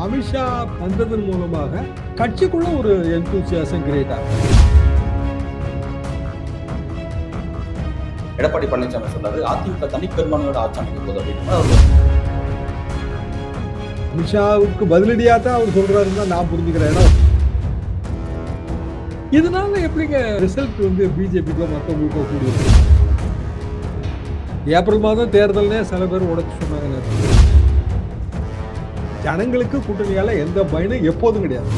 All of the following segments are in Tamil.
அமித்ஷா வந்ததன் மூலமாக கட்சிக்குள்ள ஒரு எந்தூசியாசம் கிரியேட் ஆகும். எடப்பாடி பழனிசாமி சொன்னாரு அதிமுக தனிப்பெரும்பான்மையோட ஆட்சி அமைக்க போகுது அப்படின்னு. அமித்ஷாவுக்கு பதிலடியா தான் அவர் சொல்றாருன்னு தான் நான் புரிஞ்சுக்கிறேன். இதனால எப்படிங்க ரிசல்ட் பிஜேபிக்கோ மற்றவங்களுக்கோ கூடியிருக்கு? ஏப்ரல் மாதம் தேர்தல்னே சில பேர் உடைச்சு சொன்னாங்க. ஜனங்களுக்கு கூட்டணியால எந்த பயனும் எப்போதும் கிடையாது.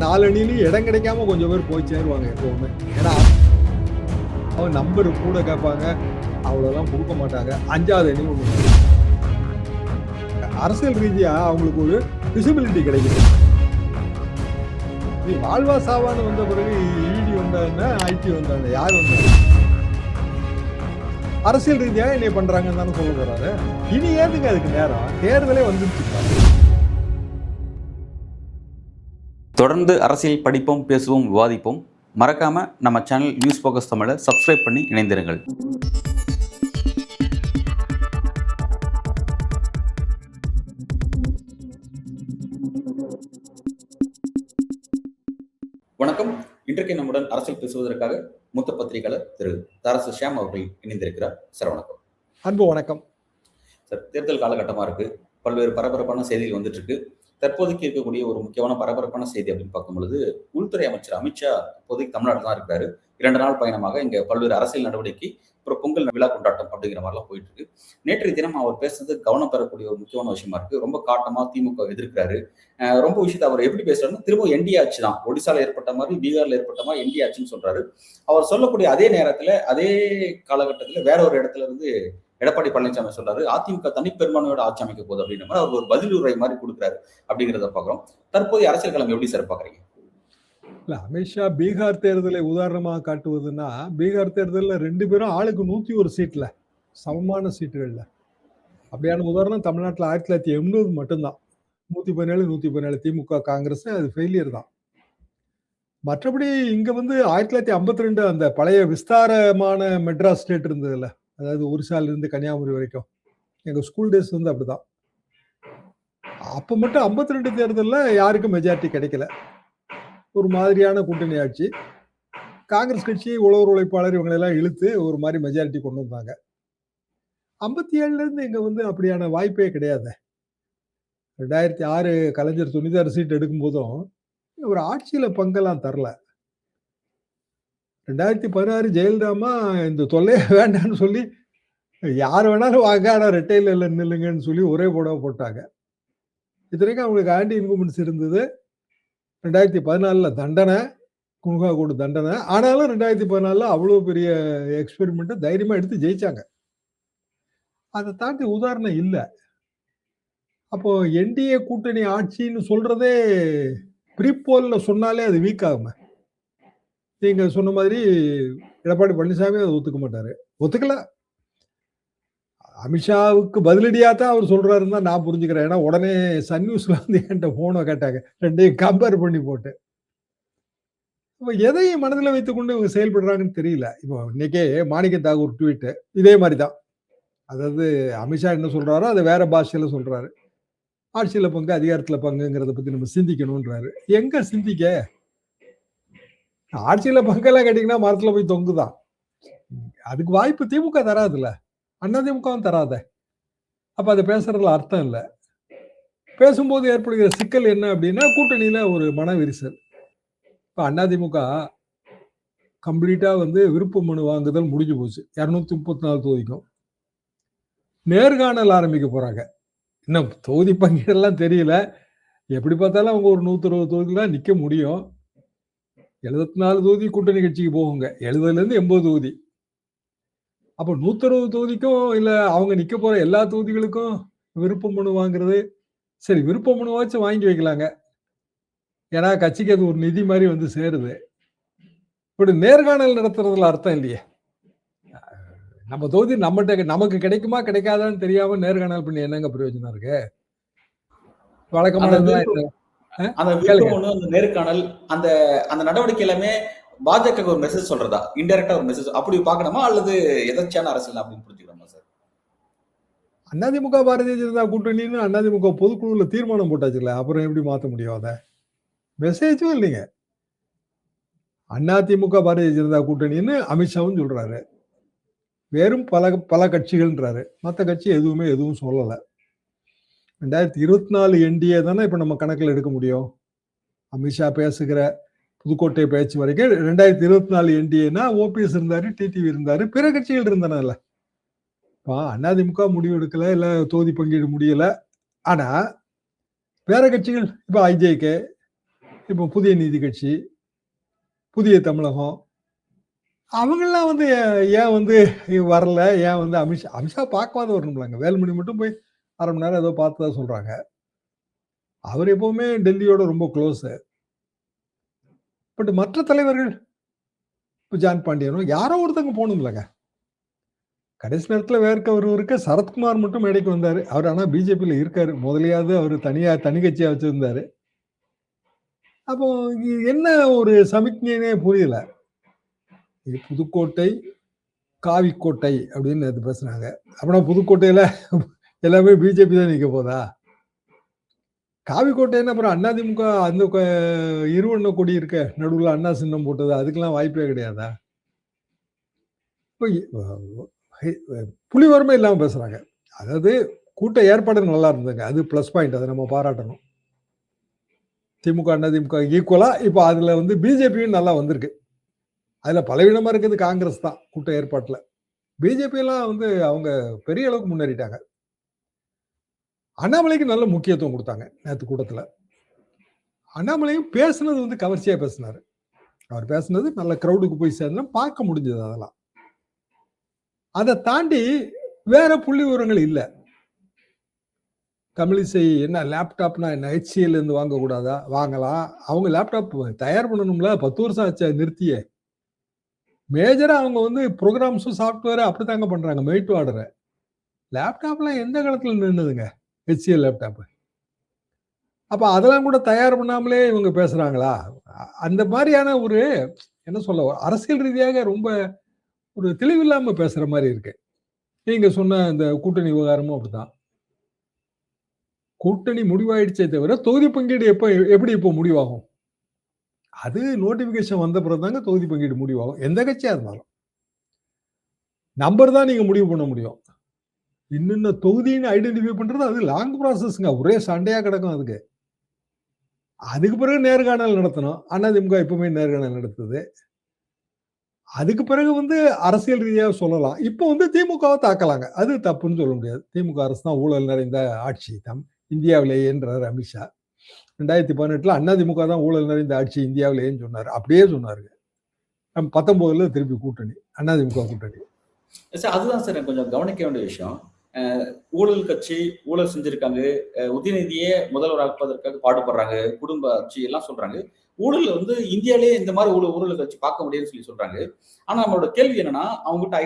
4 அணியிலையும் இடம் கிடைக்காம கொஞ்சம் பேர் போய் சேருவாங்க எப்பவுமே. ஏன்னா அவன் நம்பர் கூட கேட்பாங்க, அவ்வளோலாம் கொடுக்க மாட்டாங்க. 5வது அணி ஒன்று அரசியல் ரீதியா அவங்களுக்கு ஒரு விசிபிலிட்டி கிடைக்குது. நீ வாழ்வா சாவான்னு வந்த பிறகு இடி வந்தாங்க, ஐடி வந்தாங்க, யார் வந்தாங்க? அரசியல் ரீதியா என்ன பண்றாங்கன்னு தானே சொல்ல போறாரு. இனி ஏதுங்க அதுக்கு நேரம்? தேர்தலே வந்துருச்சு. தொடர்ந்து அரசியல் படிப்போம், பேசுவோம், விவாதிப்போம். மறக்காம நம்ம சேனல் நியூஸ் ஃபோக்கஸ் தமிழை சப்ஸ்கிரைப் பண்ணி இணைந்திருங்கள். வணக்கம். இன்றைக்கு நம்முடன் அரசியல் பேசுவதற்காக மூத்த பத்திரிகையாளர் திரு தாரசு ஷியாம் அவர்கள் இணைந்திருக்கிறார். சார் வணக்கம். அன்பு வணக்கம் சார். தேர்தல் காலகட்டமாக இருக்கு, பல்வேறு பரபரப்பான செய்திகள் வந்துட்டு இருக்கு. தற்போதைக்கு இருக்கக்கூடிய ஒரு முக்கியமான பரபரப்பான செய்தி அப்படின்னு பார்க்கும் பொழுது, உள்துறை அமைச்சர் அமித்ஷா இப்போதைக்கு தமிழ்நாட்டில் தான் இருக்காரு. 2 நாள் பயணமாக இங்க பல்வேறு அரசியல் நடவடிக்கை, அப்புறம் பொங்கல் விழா கொண்டாட்டம் அப்படிங்கிற மாதிரிலாம் போயிட்டு இருக்கு. நேற்றைய தினம் அவர் பேசுறது கவனம் பெறக்கூடிய ஒரு முக்கியமான விஷயமா இருக்கு. ரொம்ப காட்டமா திமுக எதிர்க்கிறாரு. ரொம்ப விஷயத்தை அவர் எப்படி பேசுறாருன்னா, திரும்ப என்டிஏ ஆட்சி தான், ஒடிசால ஏற்பட்ட மாதிரி பீகார்ல ஏற்பட்ட மாதிரி என்டிஏ ஆட்சின்னு சொல்றாரு. அவர் சொல்லக்கூடிய அதே நேரத்துல அதே காலகட்டத்துல வேற ஒரு இடத்துல இருந்து எடப்பாடி பழனிசாமி சொல்றாரு அதிமுக தனிப்பெரும்பான்மையோட ஆட்சி அமைக்க போகுது அப்படின்ற மாதிரி அவர் ஒரு பதில் உரை மாதிரி கொடுக்குறாரு அப்படிங்கிறத பாக்குறோம். தற்போதைய அரசியல் களம் எப்படி சார் பாக்குறீங்க? இல்ல, அமித்ஷா பீகார் தேர்தலை உதாரணமாக காட்டுவதுன்னா, பீகார் தேர்தலில் 2 பேரும் ஆளுக்கு 101 சீட்ல, சமமான சீட்டுகள்ல. அப்படியான உதாரணம் தமிழ்நாட்டில் 1980 மட்டும்தான். 117 117 திமுக காங்கிரஸ், அது ஃபெயிலியர் தான். மற்றபடி இங்க 1952 அந்த பழைய விஸ்தாரமான மெட்ராஸ் ஸ்டேட் இருந்ததுல, அதாவது ஒரிசால இருந்து கன்னியாகுமரி வரைக்கும், எங்க ஸ்கூல் டேஸ் அப்படிதான். அப்ப மட்டும் 52 தேர்தலில் யாருக்கும் மெஜாரிட்டி கிடைக்கல. ஒரு மாதிரியான கூட்டணி ஆட்சி. காங்கிரஸ் கட்சி, உழவர் உழைப்பாளர் இவங்களெல்லாம் இழுத்து ஒரு மாதிரி மெஜாரிட்டி கொண்டு வந்தாங்க. 57ல இருந்து இங்க அப்படியான வாய்ப்பே கிடையாது. 2006 கலைஞர் 96 சீட் எடுக்கும் போதும் ஒரு ஆட்சியில பங்கெல்லாம் தரல. 2016 ஜெயலலிதாமா இந்த தொல்லையே வேண்டான்னு சொல்லி யார் வேணாலும் வாங்க, ஆனா ரெட்டையில இல்லை நில்லுங்கன்னு சொல்லி ஒரே போட போட்டாங்க. இத்தனைக்கும் அவங்களுக்கு ஆன்டி இன்குமென்ஸ் இருந்தது. 2014 தண்டனை, குன்ஹா கோடு தண்டனை. ஆனாலும் 2014 அவ்வளோ பெரிய எக்ஸ்பெரிமெண்ட் தைரியமா எடுத்து ஜெயிச்சாங்க. அதை தாண்டி உதாரணம் இல்லை. அப்போ என்டிஏ கூட்டணி ஆட்சின்னு சொல்றதே ப்ரீபோல்ல சொன்னாலே அது வீக் ஆகுமே. நீங்க சொன்ன மாதிரி எடப்பாடி பழனிசாமி அதை ஒத்துக்க மாட்டாரு, ஒத்துக்கல. அமித்ஷாவுக்கு பதிலடியா தான் அவர் சொல்றாருன்னு தான் நான் புரிஞ்சுக்கிறேன். ஏன்னா உடனே சன் நியூஸ்ல என்கிட்ட போனை கேட்டாங்க, 2ஐயும் கம்பேர் பண்ணி போட்டு. இப்போ எதையும் மனதில் வைத்துக்கொண்டு இவங்க செயல்படுறாங்கன்னு தெரியல. இப்போ இன்னைக்கே மாணிக்க தாகூர் ட்வீட் இதே மாதிரி தான். அதாவது அமித்ஷா என்ன சொல்றாரோ அதை வேற பாஷையில சொல்றாரு. ஆட்சியில பங்கு, அதிகாரத்துல பங்குங்கிறத பத்தி நம்ம சிந்திக்கணும்ன்றாரு. எங்க சிந்திக்க? ஆட்சியில பங்கெல்லாம் கேட்டீங்கன்னா மரத்துல போய் தொங்குதான். அதுக்கு வாய்ப்பு திமுக தராதுல்ல, அதிமுகவும் தராத. அப்ப அதை பேசுறதுல அர்த்தம் இல்லை. பேசும்போது ஏற்படுகிற சிக்கல் என்ன அப்படின்னா, கூட்டணியில ஒரு மன விரிசல். இப்ப அதிமுக கம்ப்ளீட்டா விருப்ப மனு வாங்குதல் முடிஞ்சு போச்சு. 234 தொகுதிக்கும் நேர்காணல் ஆரம்பிக்க போறாங்க. இன்னும் தொகுதி பங்கீடெல்லாம் தெரியல. எப்படி பார்த்தாலும் அவங்க ஒரு 120 தொகுதியில நிக்க முடியும். 74 தொகுதி கூட்டணி கட்சிக்கு போகுங்க, 70ல இருந்து 80 தொகுதி. அப்போ 160 தொகுதிக்கும் இல்ல அவங்க நிக்க போற எல்லா தொகுதிகளுக்கும் விருப்ப மனு வாங்குறது சரி. விருப்ப மனுவாச்சும் வாங்கி வைக்கலாங்க, ஏன்னா கட்சிக்கு அது ஒரு நிதி மாதிரி சேருது. இப்படி நேர்காணல் நடத்துறதுல அர்த்தம் இல்லையே. நம்ம தொகுதி நம்மகிட்ட நமக்கு கிடைக்குமா கிடைக்காதான்னு தெரியாம நேர்காணல் பண்ணி என்னங்க பிரயோஜனம் இருக்கு? வழக்கமான நேர்காணல் அந்த அந்த நடவடிக்கை எல்லாமே பாஜக ஒரு மெசேஜ் சொல்றதா, இன்டைரக்டா ஒரு மெசேஜ் அப்படி பார்க்கணுமா, அல்லது எதற்கான அரசியல் அப்படின்னு புரிஞ்சுக்கணுமா சார்? அதிமுக பாரதிய ஜனதா கூட்டணின்னு அதிமுக பொதுக்குழுல தீர்மானம் போட்டாச்சுல்ல, அப்புறம் எப்படி மாத்த முடியும் அத? மெசேஜும் இல்லைங்க. அதிமுக பாரதிய ஜனதா கூட்டணின்னு அமித்ஷாவும் சொல்றாரு. வெறும் பல கட்சிகள்ன்றாரு. மத்த கட்சி எதுவும் சொல்லல. 2024 என்டிஏ தானே இப்ப நம்ம கணக்குல எடுக்க முடியும். அமித்ஷா பேசுகிற புதுக்கோட்டை பேச்சு வரைக்கும் 2024 என்டிஏனா ஓபிஎஸ் இருந்தாரு, டிடிவி இருந்தாரு, பிற கட்சிகள் இருந்தனல்ல. அதிமுக முடிவு எடுக்கல, இல்ல தொகுதி பங்கீடு முடியல. ஆனா வேற கட்சிகள் இப்ப ஐஜேகே, இப்ப புதிய நீதி கட்சி, புதிய தமிழகம், அவங்கெல்லாம் வந்து ஏன் வந்து வரல, ஏன் வந்து அமித்ஷா பார்க்காத வரணும்லாங்க. வேலுமணி மட்டும் போய் 1/2 மணி நேரம் ஏதோ பார்த்ததா சொல்றாங்க. அவர் எப்பவுமே டெல்லியோட ரொம்ப க்ளோஸ். பட் மற்ற தலைவர்கள் இப்ப ஜான் பாண்டியனும் யாரோ ஒருத்தங்க போகணும்லங்க. கடைசி நேரத்துல வேர்க்க ஒருவருக்கு சரத்குமார் மட்டும் மேடைக்கு வந்தாரு. அவர் ஆனா பிஜேபியில இருக்காரு. முதலையாவது அவர் தனி கட்சியா வச்சிருந்தாரு. அப்போ என்ன ஒரு சமிக்ஞைனே புரியல. இது புதுக்கோட்டை, காவிக்கோட்டை அப்படின்னு நேத்து பேசுனாங்க. அப்படின்னா புதுக்கோட்டையில எல்லாமே பிஜேபி தான் நிக்க போதா? காவிக்கோட்டைன்னு அப்புறம் அதிமுக அந்த இருவண்ண கொடி இருக்க நடுவுல அண்ணா சின்னம் போட்டது அதுக்கெல்லாம் வாய்ப்பே கிடையாதா? புலிவரமே இல்லாம பேசுறாங்க. அதாவது கூட்ட ஏற்பாடு நல்லா இருந்ததுங்க. அது பிளஸ் பாயிண்ட். அதை நம்ம பாராட்டணும். திமுக அதிமுக ஈக்குவலா இப்ப அதுல வந்து பிஜேபியும் நல்லா வந்திருக்கு. அதுல பலவீனமா இருக்குது காங்கிரஸ் தான் கூட்ட ஏற்பாட்டுல. பிஜேபி எல்லாம் வந்து அவங்க பெரிய அளவுக்கு முன்னேறிட்டாங்க. அண்ணாமலைக்கு நல்ல முக்கியத்துவம் கொடுத்தாங்க நேற்று கூட்டத்துல. அண்ணாமலையும் பேசுனது வந்து கவர்ச்சியா பேசினாரு. அவர் பேசுனது நல்ல கிரௌடுக்கு போய் சேர்ந்தா பார்க்க முடிஞ்சது. அதெல்லாம் அதை தாண்டி வேற புள்ளி விவரங்கள் இல்ல. தமிழிசை என்ன லேப்டாப்னா என்ன HCL இருந்து வாங்க கூடாதா? வாங்கலாம். அவங்க லேப்டாப் தயார் பண்ணணும்ல, 10 வருஷம் ஆச்சு நிறுத்தியே. மேஜரா அவங்க வந்து ப்ரோக்ராம்ஸும் சாஃப்ட்வேர் அப்படித்தாங்க பண்றாங்க. Made to order. லேப்டாப்லாம் எந்த காலத்துல நின்னுதுங்க? HCL laptop. அப்ப அதெல்லாம் கூட தயார் பண்ணாமலே இவங்க பேசுறாங்களா? அந்த மாதிரியான ஒரு என்ன சொல்ல, அரசியல் ரீதியாக ரொம்ப ஒரு தெளிவில்லாம பேசுற மாதிரி இருக்கு. நீங்க சொன்ன இந்த கூட்டணி விவகாரமும் அப்படிதான். கூட்டணி முடிவாயிடுச்சே தவிர தொகுதி பங்கீடு எப்படி இப்போ முடிவாகும்? அது நோட்டிபிகேஷன் வந்த பிறகு தாங்க தொகுதி பங்கீடு முடிவாகும். எந்த கட்சியா இருந்தாலும் நம்பர் தான் நீங்க முடிவு பண்ண முடியும். இன்னும் தொகுதின்னு ஐடென்டிஃபை பண்றது அது லாங் ப்ராசஸ்ங்க. ஒரே சண்டையா கிடக்கும் அதுக்கு. அதுக்கு பிறகு நேர்காணல் நடத்தணும். அதிமுக எப்பவுமே நேர்காணல் நடத்துது. அதுக்கு பிறகு வந்து அரசியல் ரீதியாக சொல்லலாம். இப்போ வந்து திமுகவை தாக்கலாங்க. அது தப்புன்னு சொல்ல முடியாது. திமுக அரசு தான் ஊழல் நிறைந்த ஆட்சி இந்தியாவிலேயேன்றார் அமித்ஷா. 2018 அதிமுக தான் ஊழல் நிறைந்த ஆட்சி இந்தியாவிலேன்னு சொன்னார். அப்படியே சொன்னாருங்க. 19 திருப்பி கூட்டணி, அதிமுக கூட்டணி. சார் அதுதான் சார் கொஞ்சம் கவனிக்க வேண்டிய விஷயம். ஊழல் கட்சி ஊழல் செஞ்சிருக்காங்க, உதயநிதியே முதல்வராக்குவதற்காக பாடுபடுறாங்க, குடும்ப ஆட்சி எல்லாம் சொல்றாங்க. ஊழல் வந்து இந்தியாவிலேயே இந்த மாதிரி ஊழல் கட்சி பார்க்க முடியும்னு சொல்லி சொல்றாங்க. ஆனா நம்மளோட கேள்வி என்னன்னா, அவங்ககிட்ட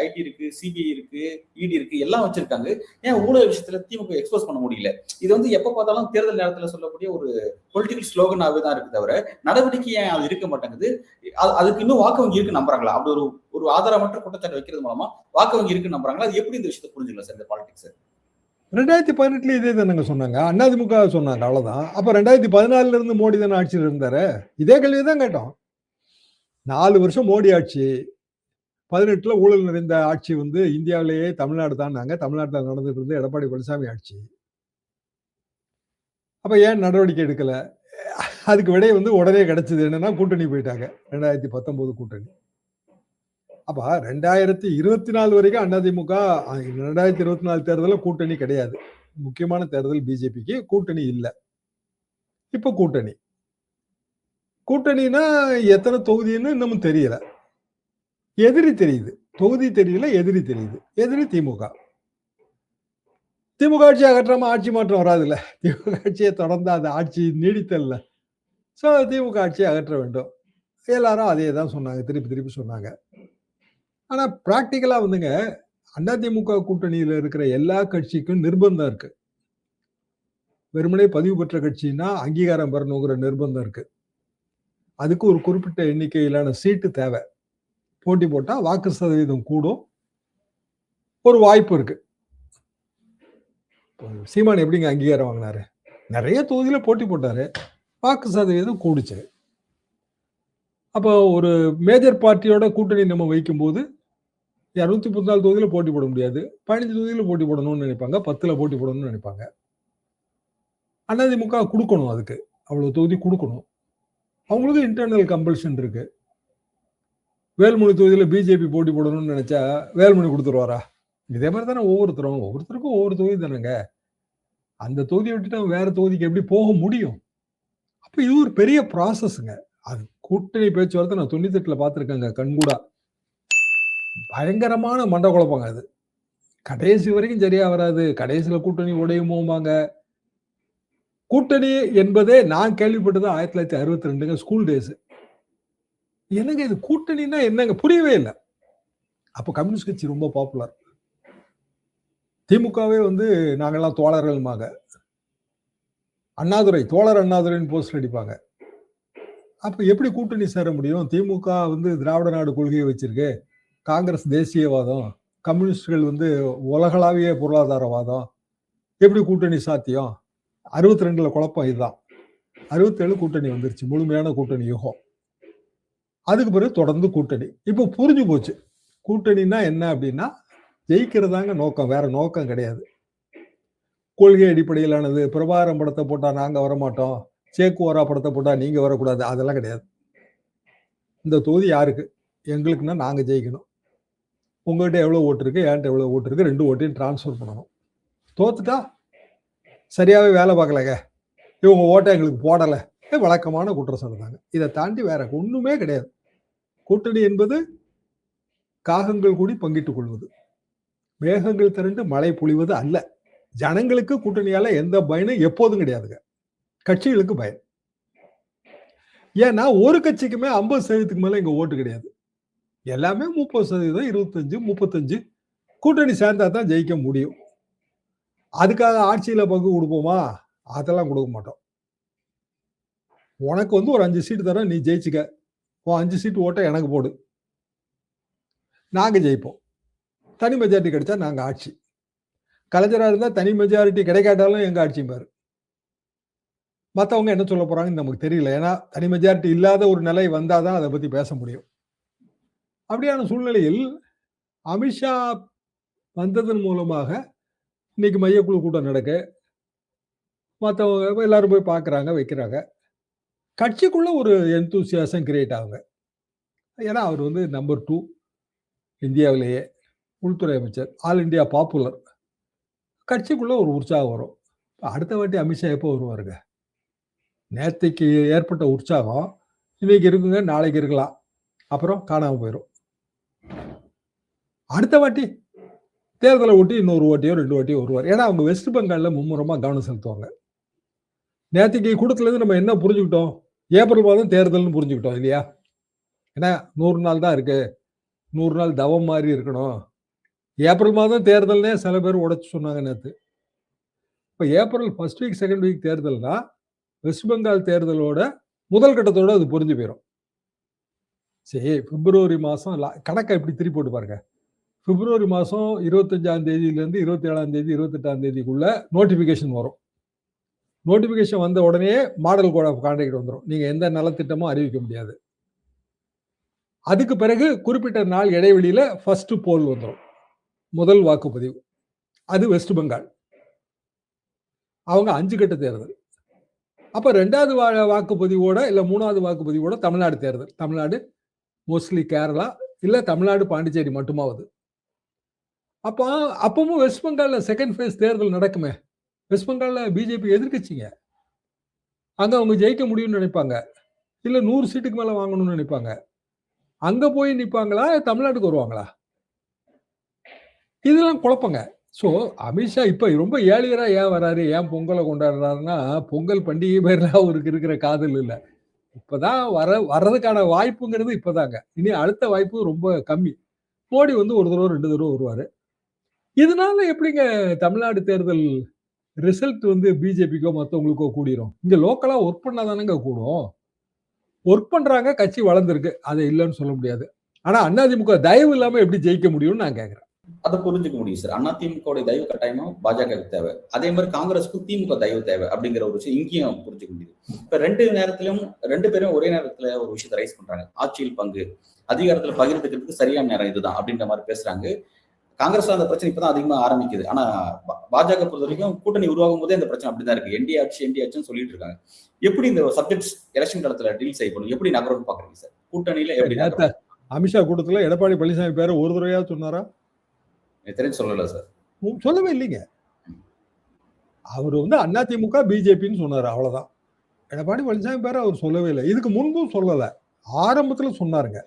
ஐடி இருக்கு, சிபிஐ இருக்கு, இடி இருக்கு, எல்லாம் வச்சிருக்காங்க. ஏன் ஊழல் விஷயத்துல திமுக எக்ஸ்போஸ் பண்ண முடியல? இது வந்து எப்ப பார்த்தாலும் தேர்தல் நேரத்துல சொல்லக்கூடிய ஒரு பொலிட்டிக்கல் ஸ்லோகனாவே தான் இருக்கு தவிர நடவடிக்கை ஏன் அது இருக்க மாட்டேங்குது? அதுக்கு இன்னும் வாக்கு வங்கி இருக்கு நம்புறாங்களா? அப்படி ஒரு ஆதாரமற்ற குற்றச்சாட்டு வைக்கிறது மூலமா வாக்கு வங்கி இருக்கு நம்புறாங்களா? அது எப்படி இந்த விஷயத்தை புரிஞ்சுக்கலாம் சார் இந்த பாலிடிக்ஸ்? 2018 இதே தானங்க சொன்னாங்க. அதிமுக சொன்னாங்க, அவ்வளவுதான். அப்ப 2014 இருந்து மோடி தானே ஆட்சியில் இருந்தாரு. இதே கேள்விதான் கேட்டோம். 4 வருஷம் மோடி ஆட்சி, 18 ஊழல் நிறைந்த ஆட்சி வந்து இந்தியாவிலேயே தமிழ்நாடு தான். தமிழ்நாட்டில் நடந்துட்டு இருந்த எடப்பாடி பழனிசாமி ஆட்சி. அப்ப ஏன் நடவடிக்கை எடுக்கல? அதுக்கு விடை வந்து உடனே கிடைச்சது என்னன்னா கூட்டணி போயிட்டாங்க. 2019 கூட்டணி. அப்ப 2024 வரைக்கும் அதிமுக 2024 தேர்தலில் கூட்டணி கிடையாது. முக்கியமான தேர்தல் பிஜேபிக்கு கூட்டணி இல்லை. இப்ப கூட்டணினா எத்தனை தொகுதின்னு இன்னமும் தெரியல. எதிரி தெரியுது. தொகுதி தெரியல, எதிரி தெரியுது. எதிரி திமுக. திமுக ஆட்சி அகற்றாம ஆட்சி மாற்றம் வராதுல்ல. திமுக ஆட்சியை தொடர்ந்து அந்த ஆட்சி நீடித்தல்ல. சோ திமுக ஆட்சியை அகற்ற வேண்டும். எல்லாரும் அதே தான் சொன்னாங்க, திருப்பி சொன்னாங்க. ஆனா பிராக்டிக்கலா வந்துங்க அதிமுக கூட்டணியில இருக்கிற எல்லா கட்சிக்கும் நிர்பந்தம் இருக்கு. வெறுமனே பதிவு பெற்ற கட்சின்னா அங்கீகாரம் பெறணுங்கிற நிர்பந்தம் இருக்கு. அதுக்கு ஒரு குறிப்பிட்ட எண்ணிக்கையிலான சீட்டு தேவை. போட்டி போட்டா வாக்கு சதவீதம் கூடும். ஒரு வாய்ப்பு இருக்கு. சீமான் எப்படிங்க அங்கீகாரம் வாங்கினாரு? நிறைய தொகுதியில போட்டி போட்டாரு. வாக்கு சதவீதம் கூடுச்சு. அப்போ ஒரு மேஜர் பார்ட்டியோட கூட்டணி நம்ம வைக்கும்போது 234 தொகுதியில போட்டி போட முடியாது. 15 தொகுதியில போட்டி போடணும்னு நினைப்பாங்க. 10ல போட்டி போடணும்னு நினைப்பாங்க. அதிமுக குடுக்கணும் அதுக்கு. அவ்வளவு தொகுதி குடுக்கணும். அவங்களுக்கு இன்டர்னல் கம்பல்ஷன் இருக்கு. வேல்மணி தொகுதியில பிஜேபி போட்டி போடணும்னு நினைச்சா வேல்மணி கொடுத்துருவாரா? இதே மாதிரி தானே ஒவ்வொருத்தருக்கும் ஒவ்வொரு தொகுதி தானேங்க. அந்த தொகுதியை விட்டுட்டு அவன் வேற தொகுதிக்கு எப்படி போக முடியும்? அப்ப இது ஒரு பெரிய ப்ராசஸ்ங்க. அது கூட்டணி பேச்சுவார்த்தை நான் 98ல பார்த்திருக்கேங்க கண்கூடா. பயங்கரமான மண்ட குழப்பங்க அது. கடைசி வரைக்கும் சரியா வராது. கடைசியில கூட்டணி உடையுமோம்பாங்க. கூட்டணி என்பதே நான் கேள்விப்பட்டது 1962ங்க ஸ்கூல் டேஸ். என்னங்க இது கூட்டணின்னா என்னங்க புரியவே இல்ல. அப்ப கம்யூனிஸ்ட் கட்சி ரொம்ப பாப்புலர். திமுகவே வந்து நாங்கெல்லாம் தோழர்கள்மாங்க. அண்ணாதுரை தோழர் அண்ணாதுரைன்னு போஸ்டர் அடிப்பாங்க. அப்ப எப்படி கூட்டணி சேர முடியும்? திமுக வந்து திராவிட நாடு கொள்கையை வச்சிருக்கு. காங்கிரஸ் தேசியவாதம், கம்யூனிஸ்டுகள் வந்து உலகளாவிய பொருளாதாரவாதம். எப்படி கூட்டணி சாத்தியம்? 62ல குழப்பம் இதுதான். 67 கூட்டணி வந்துருச்சு. முழுமையான கூட்டணி யுகம். அதுக்கு பிறகு தொடர்ந்து கூட்டணி. இப்போ புரிஞ்சு போச்சு. கூட்டணின்னா என்ன அப்படின்னா ஜெயிக்கிறதாங்க நோக்கம். வேற நோக்கம் கிடையாது. கொள்கை அடிப்படையிலானது. பிரபாகரன் படத்தை போட்டா நாங்க வரமாட்டோம். சேக்குவாரா படத்தை போட்டா நீங்க வரக்கூடாது. அதெல்லாம் கிடையாது. இந்த தொகுதி யாருக்கு? எங்களுக்குன்னா நாங்க ஜெயிக்கணும். உங்ககிட்ட எவ்வளவு ஓட்டு இருக்கு, என்கிட்ட எவ்வளவு ஓட்டு இருக்கு, 2 ஓட்டையும் டிரான்ஸ்ஃபர் பண்ணணும். தோத்துட்டா சரியாவே வேலை பார்க்கலங்க, இவங்க ஓட்டை எங்களுக்கு போடலை, வழக்கமான குற்றச்சாட்டு தாங்க. இதை தாண்டி வேற ஒண்ணுமே கிடையாது. கூட்டணி என்பது காகங்கள் கூடி பங்கிட்டுக் கொள்வது, மேகங்கள் திரண்டு மழை பொழிவது அல்ல. ஜனங்களுக்கு கூட்டணியால எந்த பயனும் எப்போதும் கிடையாதுங்க. கட்சிகளுக்கு பயன். ஏன்னா ஒரு கட்சிக்குமே 50% மேல இங்க ஓட்டு கிடையாது. எல்லாமே 30%, 25, 35 கூட்டணி சேர்ந்தா தான் ஜெயிக்க முடியும். அதுக்காக ஆட்சியில பங்கு கொடுப்போமா? அதெல்லாம் கொடுக்க மாட்டோம். உனக்கு வந்து ஒரு 5 சீட்டு தரேன், நீ ஜெயிச்சுக்க. 5 சீட்டு ஓட்ட எனக்கு போடு, நாங்க ஜெயிப்போம். தனி மெஜாரிட்டி கிடைச்சா நாங்க ஆட்சி. கலைஞரா இருந்தா தனி மெஜாரிட்டி கிடைக்காட்டாலும் எங்க ஆட்சி பாரு. மற்றவங்க என்ன சொல்ல போறாங்கன்னு நமக்கு தெரியல. ஏன்னா தனி மெஜாரிட்டி இல்லாத ஒரு நிலை வந்தாதான் அதை பத்தி பேச முடியும். அப்படியான சூழ்நிலையில் அமித்ஷா வந்ததன் மூலமாக இன்னைக்கு மையக்குழு கூட்டம் நடக்கு. மற்றவங்க எல்லாரும் போய் பார்க்குறாங்க, வைக்கிறாங்க. கட்சிக்குள்ள ஒரு எந்தூசியாசம் கிரியேட் ஆகுங்க. ஏன்னா அவர் வந்து நம்பர் 2 இந்தியாவிலேயே உள்துறை அமைச்சர், ஆல் இண்டியா பாப்புலர். கட்சிக்குள்ள ஒரு உற்சாகம் வரும். அடுத்த வாட்டி அமித்ஷா எப்போ வருவாருங்க? நேற்றைக்கு ஏற்பட்ட உற்சாகம் இன்னைக்கு இருக்குங்க, நாளைக்கு இருக்கலாம், அப்புறம் காணாம போயிடும். அடுத்த வாட்டி தேர்தலை ஒட்டி இன்னொரு வாட்டியோ 2 வாட்டியோ வருவார். ஏன்னா அவங்க வெஸ்ட் பெங்கால்ல மும்முரமா கவனம் செலுத்துவாங்க. நேற்றுக்கு கூட்டத்துல இருந்து நம்ம என்ன புரிஞ்சுக்கிட்டோம்? ஏப்ரல் மாதம் தேர்தல்னு புரிஞ்சுக்கிட்டோம் இல்லையா? ஏன்னா 100 நாள் தான் இருக்கு, 100 நாள் தவம் மாதிரி இருக்கணும். ஏப்ரல் மாதம் தேர்தல்னே சில பேர் உடைச்சு சொன்னாங்க நேற்று. இப்போ April first week second week தேர்தல்னா வெஸ்ட் பெங்கால் தேர்தலோட முதல் கட்டத்தோட அது புரிஞ்சு போயிடும். சரி, பிப்ரவரி மாதம் கணக்கை எப்படி திருப்பி போட்டு பாருங்க. பிப்ரவரி மாதம் 25ஆம் தேதியிலேருந்து 27ஆம் தேதி 28ஆம் தேதிக்குள்ள நோட்டிஃபிகேஷன் வரும். நோட்டிஃபிகேஷன் வந்த உடனே மாடல் கோட் ஆஃப் கான்டக்ட் வந்துடும். நீங்கள் எந்த நலத்திட்டமும் அறிவிக்க முடியாது. அதுக்கு பிறகு குறிப்பிட்ட நாள் இடைவெளியில் ஃபர்ஸ்ட் போல் வந்துடும், முதல் வாக்குப்பதிவு. அது வெஸ்ட் பெங்கால். அவங்க 5 கட்ட தேர்தல். அப்போ 2வது வாக்குப்பதிவோட இல்லை 3வது வாக்குப்பதிவோட தமிழ்நாடு தேர்தல். தமிழ்நாடு மோஸ்ட்லி கேரளா, இல்லை தமிழ்நாடு பாண்டிச்சேரி மட்டுமாவது. அப்போ அப்பவும் வெஸ்ட் பெங்காலில் செகண்ட் ஃபேஸ் தேர்தல் நடக்குமே. வெஸ்ட் பெங்காலில் பிஜேபி எதிர்க்கட்சிங்க. அங்கே அவங்க ஜெயிக்க முடியும்னு நினைப்பாங்க, இல்லை 100 சீட்டுக்கு மேலே வாங்கணும்னு நினைப்பாங்க. அங்கே போய் நிற்பாங்களா, தமிழ்நாட்டுக்கு வருவாங்களா? இதெல்லாம் குழப்பங்க. ஸோ அமித்ஷா இப்போ ரொம்ப ஏழியரா ஏன் வராரு, ஏன் பொங்கலை கொண்டாடுறாருன்னா, பொங்கல் பண்டிகை பேரில் அவருக்கு இருக்கிற காதல் இல்லை. இப்போதான் வர்றதுக்கான வாய்ப்புங்கிறது இப்போதாங்க. இனி அடுத்த வாய்ப்பு ரொம்ப கம்மி. மோடி வந்து ஒரு தடவை 2 தடவை வருவார். இதனால எப்படிங்க தமிழ்நாடு தேர்தல் ரிசல்ட் வந்து பிஜேபிக்கோ மற்றவங்களுக்கோ கூடிரும்? இங்கே லோக்கலாக ஒர்க் பண்ணாதானங்க கூடும். ஒர்க் பண்ணுறாங்க, கட்சி வளர்ந்துருக்கு, அதை இல்லைன்னு சொல்ல முடியாது. ஆனால் அதிமுக தயவு இல்லாமல் எப்படி ஜெயிக்க முடியும்னு நான் கேட்குறேன். அத புரிஞ்சுக்க முடியும் சார். அதிமுகவுடைய தயவு கட்டாயமா பாஜகவுக்கு தேவை. அதே மாரி காங்கிரஸுக்கும் திமுக தயவு தேவை அப்படிங்கிற ஒரு விஷயம் இங்கேயும் புரிஞ்சுக்க முடியுது. இப்ப 2 நேரத்திலும் 2 பேரும் ஒரே நேரத்துல ஒரு விஷயத்த ரைஸ் பண்றாங்க. ஆட்சியில் பங்கு, அதிகாரத்துல பகிர்ந்துக்கிறதுக்கு சரியான நேரம் இதுதான் அப்படின்ற மாரி பேசுறாங்க. காங்கிரஸ்ல அந்த பிரச்சனை இப்பதான் அதிகமா ஆரம்பிக்குது. ஆனா பாஜக பொறுத்த வரைக்கும் கூட்டணி உருவாகும் போதே அந்த பிரச்சனை அப்படிதான் இருக்கு. என்டிஏ ஆட்சின்னு சொல்லிட்டு இருக்காங்க. எப்படி இந்த சப்ஜெக்ட்ஸ் எலெக்ஷன் காலத்துல டீல் செய்யணும்? எப்படி நகரும்னு பாக்குறீங்க சார்? கூட்டணியில எப்படி நேத்த நகரும்? அமித்ஷா கூட்டத்துல எடப்பாடி பழனிசாமி பேரை ஒரு தடவையாவது சொன்னாரா? எனக்கு தெரிஞ்சு சொல்லல சார். சொல்லவே இல்லைங்க. அவர் வந்து அதிமுக, பிஜேபின்னு சொன்னாரு. அவ்வளவுதான். எடப்பாடி பழனிசாமி பேரை அவர் சொல்லவே இல்லை. இதுக்கு முன்பும் சொல்லல. ஆரம்பத்துல சொன்னாருங்க.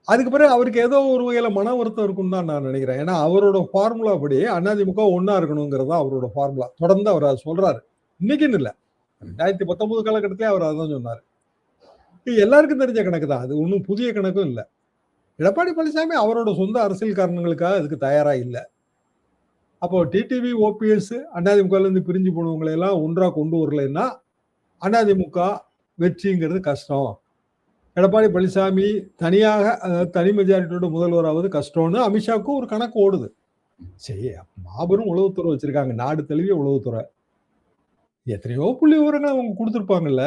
அதுக்கு பிறகு அவருக்கு ஏதோ ஒரு வகையில மன வருத்தம் இருக்குன்னு தான் நான் நினைக்கிறேன். ஏன்னா அவரோட ஃபார்முலா படி அதிமுக ஒன்னா இருக்கணுங்கிறது தான் அவரோட ஃபார்முலா. தொடர்ந்து அவர் அதை சொல்றாரு. இன்னைக்குன்னு இல்ல. 2019 காலகட்டத்திலே அவர் அதான் சொன்னாரு. இது எல்லாருக்கும் தெரிஞ்ச கணக்கு தான். அது ஒன்றும் புதிய கணக்கும் இல்லை. எடப்பாடி பழனிசாமி அவரோட சொந்த அரசியல் காரணங்களுக்காக அதுக்கு தயாரா இல்லை. அப்போ டிடிவி, ஓபிஎஸ் அதிமுகல இருந்து பிரிஞ்சு போனவங்களை எல்லாம் ஒன்றா கொண்டு வரலைன்னா அதிமுக வெற்றிங்கிறது கஷ்டம். எடப்பாடி பழனிசாமி தனியாக தனி மெஜாரிட்டியோட முதல்வராவது கஷ்டம்னு அமித்ஷாவுக்கும் ஒரு கணக்கு ஓடுது. சரி, மாபெரும் உளவுத்துறை வச்சிருக்காங்க. நாடு தழுவிய உளவுத்துறை. எத்தனையோ புள்ளி விவரங்கள் அவங்க கொடுத்துருப்பாங்கல்ல.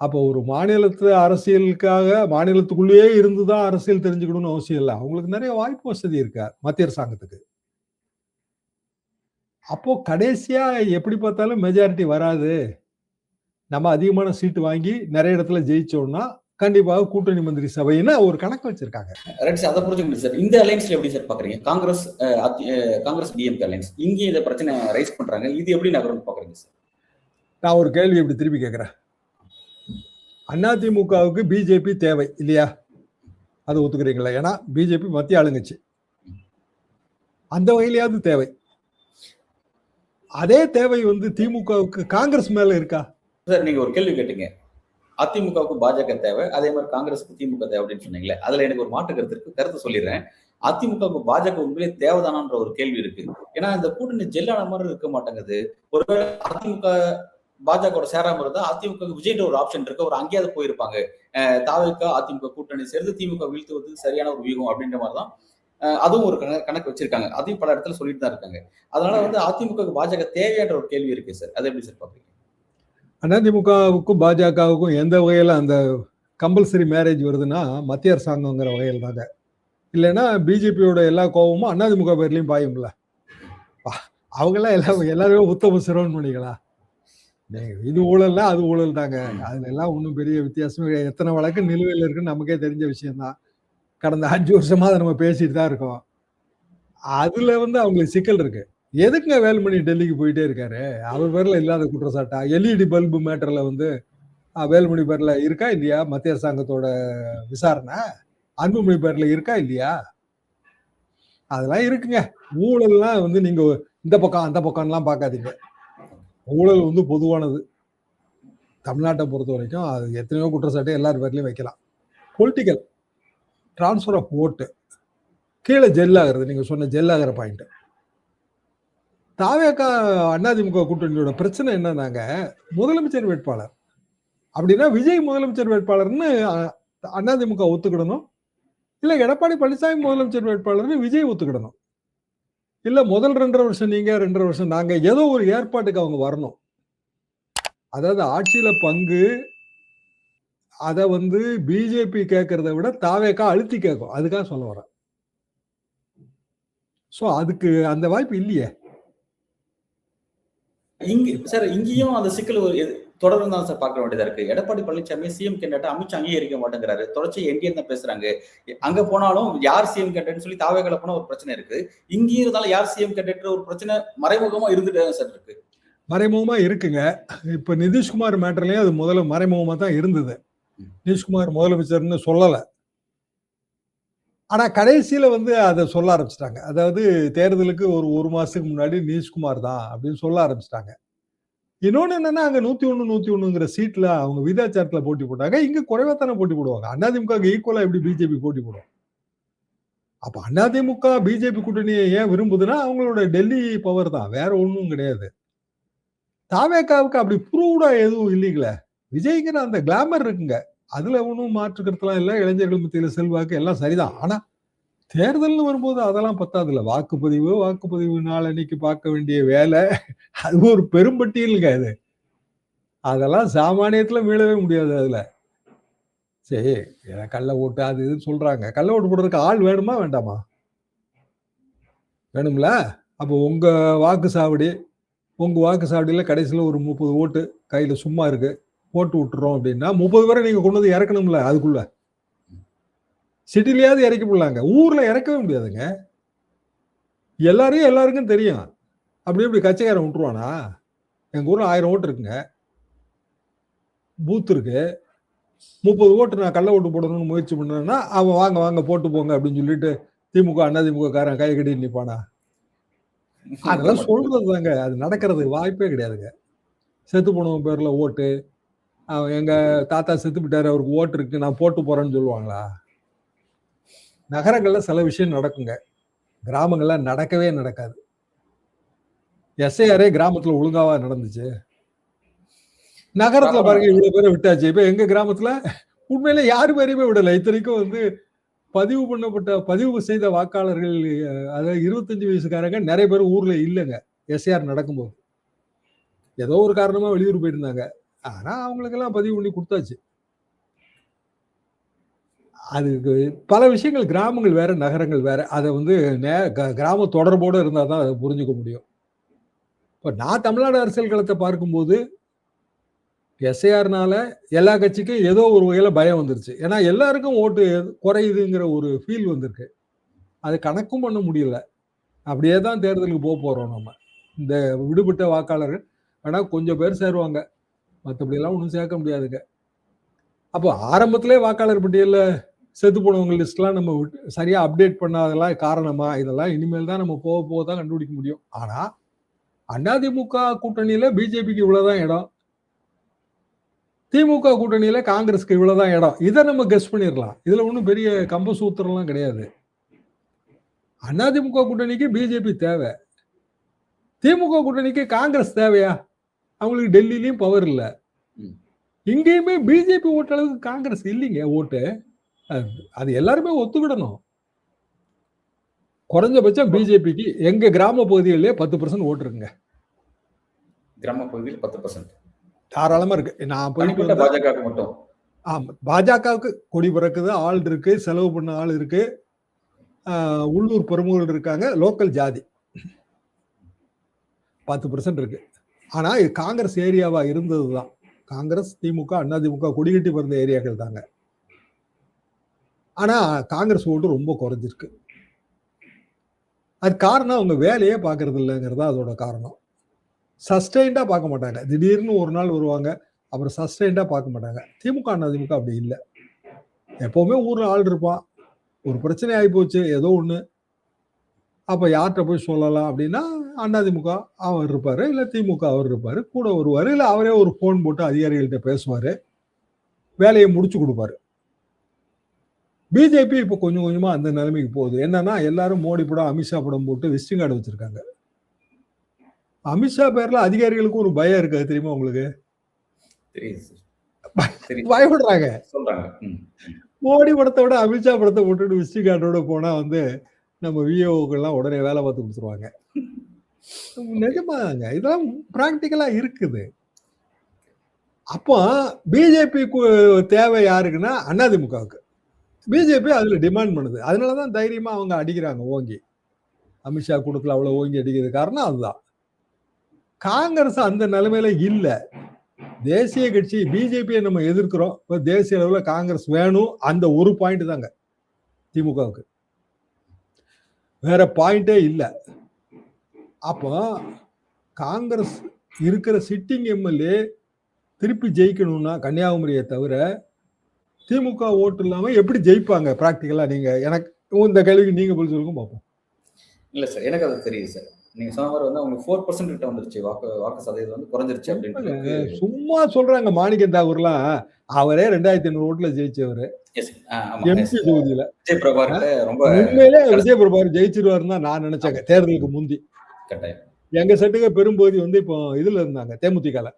அப்போ ஒரு மாநிலத்து அரசியலுக்காக மாநிலத்துக்குள்ளேயே இருந்துதான் அரசியல் தெரிஞ்சுக்கணும்னு அவசியம் இல்லை. அவங்களுக்கு நிறைய வாய்ப்பு வசதி இருக்கா மத்திய அரசாங்கத்துக்கு. அப்போ கடைசியா எப்படி பார்த்தாலும் மெஜாரிட்டி வராது, நம்ம அதிகமான சீட்டு வாங்கி நிறைய இடத்துல ஜெயிச்சோம்னா கண்டிப்பாக கூட்டணி மந்திரி சபைன்னு ஒரு கணக்கு வச்சிருக்காங்க. அதை புரிஞ்சுக்கணும் சார். இந்த அலைன்ஸ்ல எப்படி சார் பாக்குறீங்க? காங்கிரஸ் டிஎம்கே அலைன்ஸ் இங்கே இந்த பிரச்சனை ரைஸ் பண்றாங்க. இது எப்படி நகரும்னு பாக்குறீங்க சார்? நான் ஒரு கேள்வி எப்படி திருப்பி கேட்கிறேன். அதிமுகவுக்கு பிஜேபி தேவை இல்லையா? அது ஒத்துக்கிறீங்களா? ஏன்னா பிஜேபி மத்திய ஆளுங்கட்சி. அந்த வகையிலாவது தேவை. அதே தேவை வந்து திமுகவுக்கு காங்கிரஸ் மேல இருக்கா? சார், நீங்க ஒரு கேள்வி கேட்டீங்க. அதிமுகவுக்கு பாஜக தேவை, அதே மாதிரி காங்கிரஸுக்கு திமுக தேவை அப்படின்னு சொன்னீங்களே, அதுல எனக்கு ஒரு மாற்று கருத்து இருக்கு. கருத்து சொல்லிடுறேன். அதிமுகவுக்கு பாஜக உண்மையிலே தேவைதானான்ற ஒரு கேள்வி இருக்கு. ஏன்னா இந்த கூட்டணி ஜெல்லான மாதிரி இருக்க மாட்டேங்குது. ஒருவேளை அதிமுக பாஜக சேராம இருந்தா அதிமுக விஜய்ன்ற ஒரு ஆப்ஷன் இருக்கு. ஒரு அங்கேயாவது போயிருப்பாங்க. தாவேகா அதிமுக கூட்டணி சேர்ந்து திமுக வீழ்த்துவது சரியான ஒரு வியூகம் அப்படின்ற மாதிரிதான் அதுவும் ஒரு கணக்கு வச்சிருக்காங்க. அதையும் பல இடத்துல சொல்லிட்டு தான் இருக்காங்க. அதனால வந்து அதிமுக பாஜக தேவையான ஒரு கேள்வி இருக்கு சார். அதை எப்படி சார் பாக்குறீங்க? அதிமுகவுக்கும் பாஜகவுக்கும் எந்த வகையில அந்த கம்பல்சரி மேரேஜ் வருதுன்னா மத்திய அரசாங்கங்கிற வகையில் தாங்க. இல்லைன்னா பிஜேபியோட எல்லா கோபமும் அதிமுக பேர்லயும் பாயும்ல. அவங்கெல்லாம் எல்லாருமே உத்தம சிறுவன் பண்ணிக்கலாம். இது ஊழல்னா அது ஊழல் தாங்க. அதுல எல்லாம் ஒன்றும் பெரிய வித்தியாசம். எத்தனை வழக்கு நிலுவையில் இருக்குன்னு நமக்கே தெரிஞ்ச விஷயம்தான். கடந்த 5 வருஷமா அதை நம்ம பேசிட்டு தான் இருக்கோம். அதுல வந்து அவங்களுக்கு சிக்கல் இருக்கு. எதுக்குங்க வேலுமணி டெல்லிக்கு போயிட்டே இருக்காரு? அவர் பேர்ல இல்லாத குற்றச்சாட்டா? எல்இடி பல்பு மேட்டர்ல வந்து வேலுமணி பேர்ல இருக்கா இல்லையா மத்திய அரசாங்கத்தோட விசாரணை? அன்புமணி பேர்ல இருக்கா இல்லையா? அதெல்லாம் இருக்குங்க. ஊழல்லாம் வந்து நீங்க இந்த பக்கம் அந்த பக்கம்லாம் பார்க்காதீங்க. ஊழல் வந்து பொதுவானது. தமிழ்நாட்டை பொறுத்த வரைக்கும் அது எத்தனையோ குற்றச்சாட்டு எல்லார் பேர்லயும் வைக்கலாம். பொலிட்டிக்கல் டிரான்ஸ்பர் ஆஃப் ஓட்டு கீழே ஜெல் ஆகிறது. நீங்க சொன்ன ஜெல் ஆகிற பாயிண்ட். தாவேகா அதிமுக கூட்டணியோட பிரச்சனை என்னன்னாங்க, முதலமைச்சர் வேட்பாளர் அப்படின்னா விஜய் முதலமைச்சர் வேட்பாளர்னு அதிமுக ஒத்துக்கிடணும். இல்ல எடப்பாடி பழனிசாமி முதலமைச்சர் வேட்பாளர்னு விஜய் ஒத்துக்கிடணும். இல்ல முதல் 2.5 வருஷம் நீங்க 2.5 வருஷம் நாங்க, ஏதோ ஒரு ஏற்பாட்டுக்கு அவங்க வரணும். அதாவது ஆட்சியில பங்கு அதை வந்து பிஜேபி கேட்கறத விட தாவேகா அழுத்தி கேட்கும். அதுக்காக சொல்ல வரேன். சோ அதுக்கு அந்த வாய்ப்பு இல்லையே. சார் இங்கேயும் அந்த சிக்கல் தொடர்ந்து தான் சார் பார்க்க வேண்டியதா இருக்கு. எடப்பாடி பழனிசாமி சிஎம் கேண்டேட் அமித்ஷா அங்கீகரிக்க மாட்டேங்கிறாரு. தொடர்ச்சி என்டிஏ தான் பேசுறாங்க. அங்க போனாலும் யார் சிஎம் கேண்டேட்னு சொல்லி தாவேகால போனா ஒரு பிரச்சனை இருக்கு. இங்கேயும் இருந்தாலும் யார் சிஎம் கேண்டேட் ஒரு பிரச்சனை மறைமுகமா இருந்துட்டே சார் இருக்கு. மறைமுகமா இருக்குங்க. இப்ப நிதிஷ்குமார் மேட்டர்லயும் அது முதல்ல மறைமுகமா தான் இருந்தது. நிதிஷ்குமார் முதலமைச்சர்னு சொல்லல. ஆனா கடைசியில வந்து அதை சொல்ல ஆரம்பிச்சிட்டாங்க. அதாவது தேர்தலுக்கு ஒரு மாசத்துக்கு முன்னாடி நிதிஷ்குமார் தான் அப்படின்னு சொல்ல ஆரம்பிச்சிட்டாங்க. இன்னொன்னு என்னன்னா, அங்க 101 சீட்ல அவங்க விகிதாச்சாரத்துல போட்டி போட்டாங்க. இங்க குறைவா தானே போட்டி போடுவாங்க. அதிமுக ஈக்குவலா எப்படி பிஜேபி போட்டி போடும்? அப்ப அதிமுக பிஜேபி கூட்டணியை ஏன் விரும்புதுன்னா அவங்களோட டெல்லி பவர் தான், வேற ஒண்ணும் கிடையாது. தாவேகாவுக்கு அப்படி ப்ரூவ்டா எதுவும் இல்லைங்களே. விஜய்ங்கிற அந்த கிளாமர் இருக்குங்க. அதுல ஒன்றும் மாற்றுக்கிறதுலாம் இல்லை. இளைஞர்கள் மத்தியில செல்வாக்கு எல்லாம் சரிதான். ஆனா தேர்தல்னு வரும்போது அதெல்லாம் பத்தாதுல்ல. வாக்குப்பதிவு நாளன்னைக்கு பார்க்க வேண்டிய வேலை. அது ஒரு பெரும்பட்டியலுங்க அது. அதெல்லாம் சாமானியத்துல மீளவே முடியாது அதுல. சரி, கள்ள ஓட்டு அது இதுன்னு சொல்றாங்க. கள்ள ஓட்டு போடுறதுக்கு ஆள் வேணுமா? வேண்டாமா? வேணும்ல? அப்போ உங்க வாக்குச்சாவடியில கடைசியில ஒரு 30 ஓட்டு கையில சும்மா இருக்கு. போட்டு விட்டுறோம் அப்படின்னா, 30 பேரை நீங்க கொண்டு வந்து இறக்கணும்ல அதுக்குள்ள. சிட்டிலயாவது இறக்கி போடலாங்க. ஊர்ல இறக்கவே முடியாதுங்க. எல்லாருக்கும் தெரியும். அப்படி கட்சிக்காரன் விட்டுருவானா? எங்க ஊர்ல 1000 ஓட்டு இருக்குங்க. பூத் இருக்கு. 30 ஓட்டு நான் கள்ள ஓட்டு போடணும்னு முயற்சி பண்ணேன்னா, அவன் வாங்க போட்டு போங்க அப்படின்னு சொல்லிட்டு திமுக, அதிமுக காரன் கை கட்டிட்டு நிப்பானா? அதெல்லாம் சொல்றது தாங்க. அது நடக்கிறது வாய்ப்பே கிடையாதுங்க. செத்து போனவன் பேர்ல ஓட்டு. எங்க தாத்தா செத்து போயிட்டாரு, அவருக்கு ஓட்டு இருக்கு, நான் போட்டு போறேன்னு சொல்லுவாங்களா? நகரங்கள்ல சில விஷயம் நடக்குங்க. கிராமங்கள்ல நடக்கவே நடக்காது. எஸ்ஐஆரே கிராமத்துல ஒழுங்காவா நடந்துச்சு? நகரத்துல பாருங்க இவ்வளவு பேரை விட்டாச்சு. இப்ப எங்க கிராமத்துல உண்மையில யாரு பேரையுமே விடல. இத்தனைக்கும் பதிவு செய்த வாக்காளர்கள், அதாவது 25 வயசுக்காரங்க நிறைய பேர் ஊர்ல இல்லைங்க. எஸ்ஐஆர் நடக்கும்போது ஏதோ ஒரு காரணமா வெளியூர் போயிருந்தாங்க. ஆனா அவங்களுக்கு எல்லாம் பதிவு பண்ணி கொடுத்தாச்சு. அதுக்கு பல விஷயங்கள், கிராமங்கள் வேற, நகரங்கள் வேற. அதை கிராம தொடர்போட இருந்தா தான் அதை புரிஞ்சுக்க முடியும். இப்ப நான் தமிழ்நாடு அரசியல் களத்தை பார்க்கும்போது எஸ்ஐஆர்னால எல்லா கட்சிக்கும் ஏதோ ஒரு வகையில பயம் வந்துருச்சு. ஏன்னா எல்லாருக்கும் ஓட்டு குறையுதுங்கிற ஒரு ஃபீல் வந்திருக்கு. அது கணக்கும் பண்ண முடியல. அப்படியே தான் தேர்தலுக்கு போறோம் நம்ம. இந்த விடுபட்ட வாக்காளர்கள் வேணா கொஞ்சம் பேர் சேருவாங்க. மற்றபடி எல்லாம் ஒன்றும் சேர்க்க முடியாதுங்க. அப்போ ஆரம்பத்திலே வாக்காளர் பட்டியல்ல செத்து போனவங்க லிஸ்ட்லாம் நம்ம சரியா அப்டேட் பண்ணாதெல்லாம் காரணமா? இதெல்லாம் இனிமேல் தான் நம்ம போக தான் கண்டுபிடிக்க முடியும். ஆனா அதிமுக கூட்டணியில பிஜேபிக்கு இவ்வளவுதான் இடம், திமுக கூட்டணியில காங்கிரஸ்க்கு இவ்வளவுதான் இடம். இதை நம்ம கெஸ் பண்ணிடலாம். இதுல ஒன்றும் பெரிய கம்ப சூத்திரம்லாம் கிடையாது. அதிமுக கூட்டணிக்கு பிஜேபி தேவை, திமுக கூட்டணிக்கு காங்கிரஸ் தேவையா? அவங்களுக்கு டெல்லியிலயும் பவர் இல்ல. இங்கேயுமே பிஜேபி ஓட்டு அளவுக்கு காங்கிரஸ் இல்லைங்க ஓட்டு. அது எல்லாருமே ஒத்துக்கிடணும். குறைஞ்சபட்சம் பிஜேபிக்கு எங்க கிராம பகுதிகளிலே 10% ஓட்டு இருக்குங்க. கிராம பகுதியில் 10% தாராளமா இருக்கு. நான் போயிட்டு பாஜக மட்டும். பாஜகவுக்கு கொடி பறக்குது, ஆள் இருக்கு, செலவு பண்ண ஆள் இருக்கு, உள்ளூர் பிரமுகர்கள் இருக்காங்க, லோக்கல் ஜாதி 10% இருக்கு. ஆனா இது காங்கிரஸ் ஏரியாவா இருந்ததுதான். காங்கிரஸ், திமுக, அதிமுக கொடிகட்டி பிறந்த ஏரியாக்கள் தாங்க. ஆனா காங்கிரஸ் ஓட்டு ரொம்ப குறைஞ்சிருக்கு. அது காரணம் அவங்க வேலையே பார்க்கறது இல்லைங்கிறதா அதோட காரணம். சஸ்டெயின்டா பார்க்க மாட்டாங்க. திடீர்னு ஒரு நாள் வருவாங்க, அப்புறம் சஸ்டெயின்டா பார்க்க மாட்டாங்க. திமுக, அதிமுக அப்படி இல்லை. எப்பவுமே ஊர்ல ஆள் இருப்பான். ஒரு பிரச்சனை ஆகி போச்சு ஏதோ ஒண்ணு, அப்ப யார்கிட்ட போய் சொல்லலாம் அப்படின்னா அதிமுக அவர் இருப்பாரு, இல்ல திமுக அவர் இருப்பாரு, கூட வருவாரு, இல்ல அவரே ஒரு போன் போட்டு அதிகாரிகள்கிட்ட பேசுவாரு, வேலையை முடிச்சு கொடுப்பாரு. பிஜேபி இப்ப கொஞ்சம் கொஞ்சமா அந்த நிலைமைக்கு போகுது. என்னன்னா எல்லாரும் மோடி படம், அமித்ஷா படம் போட்டு விசிட்டிங் கார்டு வச்சிருக்காங்க. அமித்ஷா பேர்ல அதிகாரிகளுக்கும் ஒரு பயம் இருக்கு, தெரியுமா உங்களுக்கு? பயப்படுறாங்க. மோடி படத்தை விட அமித்ஷா படத்தை போட்டுட்டு விசிட்டிங் கார்டோட போனா நம்ம விஓக்கெல்லாம் உடனே வேலை பார்த்து கொடுத்துருவாங்க. நிஜமாங்க, இதெல்லாம் பிராக்டிக்கலா இருக்குது. அப்போ பிஜேபிக்கு தேவை யாருக்குன்னா அதிமுகவுக்கு. பிஜேபி அதுல டிமாண்ட் பண்ணுது. அதனாலதான் தைரியமா அவங்க அடிக்கிறாங்க ஓங்கி. அமித்ஷா கூட்டத்தில் அவ்வளவு ஓங்கி அடிக்கிறது காரணம் அதுதான். காங்கிரஸ் அந்த நிலைமையில இல்ல. தேசிய கட்சி பிஜேபியை நம்ம எதிர்க்கிறோம், இப்ப தேசிய அளவுல காங்கிரஸ் வேணும், அந்த ஒரு பாயிண்ட் தாங்க திமுகவுக்கு, வேற பாயிண்டே இல்லை. அப்போ காங்கிரஸ் இருக்கிற சிட்டிங் எம்எல்ஏ திருப்பி ஜெயிக்கணும்னா கன்னியாகுமரியை தவிர திமுக ஓட்டு இல்லாம எப்படி ஜெயிப்பாங்க பிராக்டிக்கலா? நீங்க எனக்கு இந்த கேள்விக்கு நீங்க பதில் சொல்லுங்க பார்ப்போம். இல்ல சார், எனக்கு அது தெரியுது சார். நீங்க சொன்ன மாதிரி அவங்க 4% கிட்ட வந்துருச்சு, வாக்கு சதவீதம் குறைஞ்சிருச்சு அப்படின்னு சும்மா சொல்றாங்க. மாணிக்கம் தாகூர்லாம் அவரே 2500 ஓட்டுல ஜெயிச்சவரு எம்பி தொகுதியில. உண்மையிலே விஜய் பிரபாகர் ஜெயிச்சிருவாருன்னு தான் நான் நினைச்சேங்க தேர்தலுக்கு முந்தி. எங்க செட்டுக்கு பெரும்பகுதி இப்போ இதுல இருந்தாங்க, தேமுதிகல.